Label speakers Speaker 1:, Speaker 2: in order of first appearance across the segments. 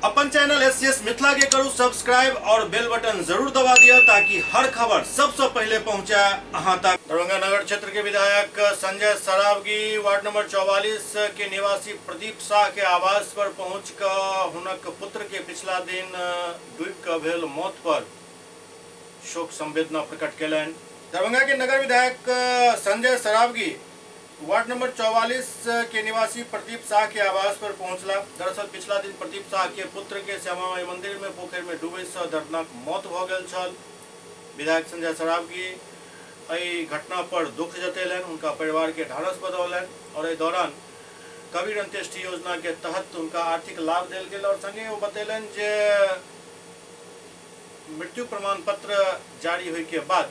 Speaker 1: अपन channel SCS Mithila के करू subscribe और बेल बटन जरूर दबा दिया ताकि हर खबर सबसे पहले पहुंचा अहां तक। दरभंगा नगर क्षेत्र के विधायक संजय सरावगी वार्ड नंबर 44 के निवासी प्रदीप शाह के आवास पर पहुंचकर हुनक पुत्र के पिछला दिन डूबि कऽ भेल मौत पर शोक संवेदना प्रकट कयलनि। दरभंगा के नगर विधायक संजय सरावगी वार्ड नंबर 44 के निवासी प्रदीप शाह के आवास पर पहुंचला। दरअसल पिछला दिन प्रदीप शाह के पुत्र के श्यामा माई मंदिर में पोखर में डूबे से दर्दनाक मौत भ गेल छल। विधायक संजय सरावगी एहि घटना पर दुख जतेलनि, उनका परिवार के ढाढ़स बंधौलनि और एहि दौरान कबीर अंत्येष्टि योजना के तहत उनका आर्थिक लाभ देल गेल और संगे वो बतेलनि जे मृत्यु प्रमाण पत्र जारी होय के बाद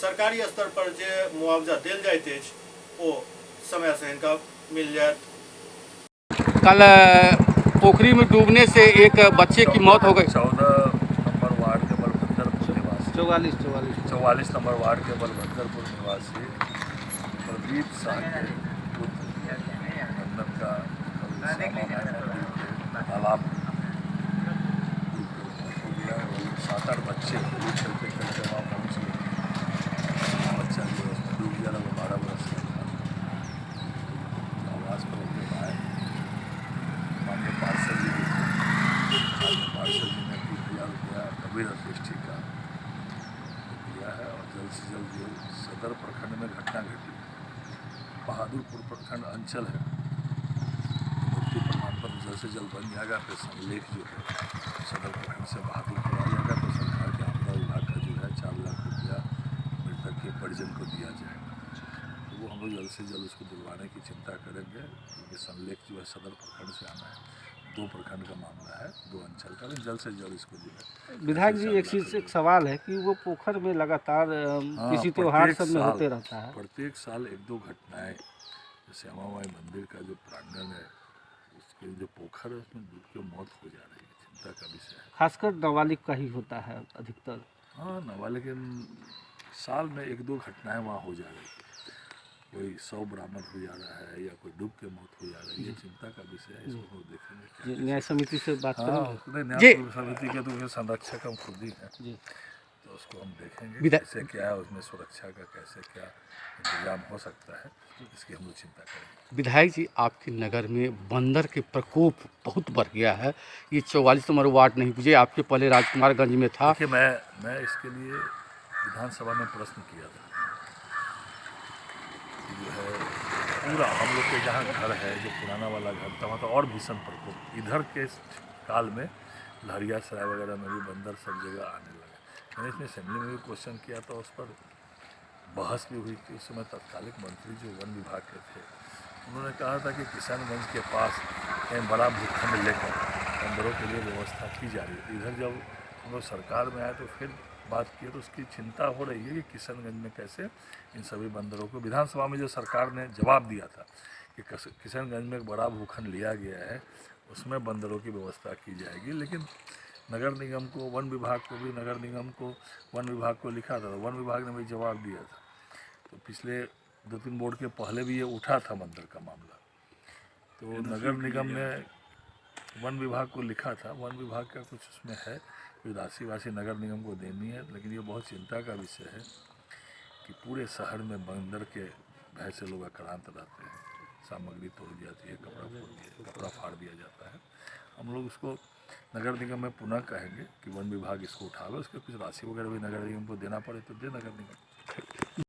Speaker 1: सरकारी स्तर पर जे मुआवजा देल जाइत अछि वो समय से इनका मिल जाए।
Speaker 2: कल पोखरी में डूबने से एक बच्चे की मौत हो गई।
Speaker 3: 14 नंबर वार्ड के बलवंतरपुर निवासी 44 नंबर वार्ड के बलवंतरपुर निवासी प्रदीप शाह के पुत्र नंदन का तालाब हो गया। 7-8 बच्चे खेलते खेलते वहाँ पहुँच गए। बच्चा जो डूब गया, 12 वर्ष आवास पर होकर आए। माननीय पार्षद जी ने 30,000 रुपया कबीर अंत्येष्टि का दिया है और जल्द से जल्द जो सदर प्रखंड में घटना घटी, बहादुरपुर प्रखंड अंचल है, मृत्यु प्रमाण पत्र जल्द से जल्द बन जाएगा। फिर संलेख जो है सदर प्रखंड से बहादुरपुर आ जाएगा तो सरकार के आपदा विभाग का जो है 4 लाख रुपया मृतक के परिजन को दिया जाएगा। तो वो हम लोग जल्द से जल्द उसको दिलवाने की चिंता करेंगे, क्योंकि संलेख जो है सदर प्रखंड से आना है। 2 प्रखंड का मामला है, 2 अंचल का, जल्द से जल्द इसको जो है।
Speaker 2: विधायक जी, एक सवाल है कि वो पोखर में लगातार किसी त्योहार सब में होते रहता है।
Speaker 3: प्रत्येक साल 1-2 घटनाएं, जैसे श्यामा माई मंदिर का जो प्रांगण है उसके जो पोखर है उसमें डूब के मौत हो जा रही है, चिंता का विषय है।
Speaker 2: खासकर नाबालिग का ही होता है अधिकतर।
Speaker 3: हाँ, नाबालिग साल में 1-2 घटनाएं वहाँ हो जा रही है। कोई 100 बरामद हो जा रहा है या कोई डूब के मौत हो जा रही है, चिंता का विषय है। इसको हम देखेंगे।
Speaker 2: न्याय समिति से बात करेंगे।
Speaker 3: न्याय समिति के तो संरक्षक हम खुद ही हैं, तो उसको हम देखेंगे कैसे क्या है उसमें सुरक्षा का कैसे क्या इंतजाम हो सकता है, इसकी हम लोग चिंता करेंगे।
Speaker 2: विधायक जी, आपके नगर में बंदर के प्रकोप बहुत बढ़ गया है। ये 44 नंबर वार्ड नहीं पूछे, आपके पहले राजकुमारगंज में था।
Speaker 3: देखिए, मैं इसके लिए विधानसभा में प्रश्न किया था। जो है पूरा हम लोग के जहाँ घर है, जो पुराना वाला घर था, वहाँ तो और भीषण प्रकोप। इधर के काल में लहरिया सराय वगैरह में भी बंदर सब जगह आने लगे। मैंने इसमें असेंबली में भी क्वेश्चन किया था, उस पर बहस भी हुई थी। उस समय तत्कालिक मंत्री जो वन विभाग के थे, उन्होंने कहा था कि किशनगंज के पास कहीं बड़ा भूखंड लेकर बंदरों के लिए व्यवस्था की जा रही है। इधर जब हम लोग सरकार में आए तो फिर बात की तो उसकी चिंता हो रही है कि किशनगंज में कैसे इन सभी बंदरों को, विधानसभा में जो सरकार ने जवाब दिया था कि किशनगंज में एक बड़ा भूखंड लिया गया है, उसमें बंदरों की व्यवस्था की जाएगी। लेकिन नगर निगम को, वन विभाग को भी, नगर निगम को, वन विभाग को लिखा था, वन विभाग ने भी जवाब दिया था। तो पिछले 2-3 बोर्ड के पहले भी ये उठा था बंदर का मामला, तो नगर निगम ने वन विभाग को लिखा था। वन विभाग का कुछ उसमें है, कोई राशि वासी नगर निगम को देनी है। लेकिन ये बहुत चिंता का विषय है कि पूरे शहर में बंदर के भय से लोग आक्रांत रहते हैं। सामग्री तोड़ दी जाती है, कपड़ा फाड़ दिया जाता है। हम लोग उसको नगर निगम में पुनः कहेंगे कि वन विभाग इसको उठावे, उसके कुछ राशि वगैरह भी नगर निगम को देना पड़े तो दे नगर निगम।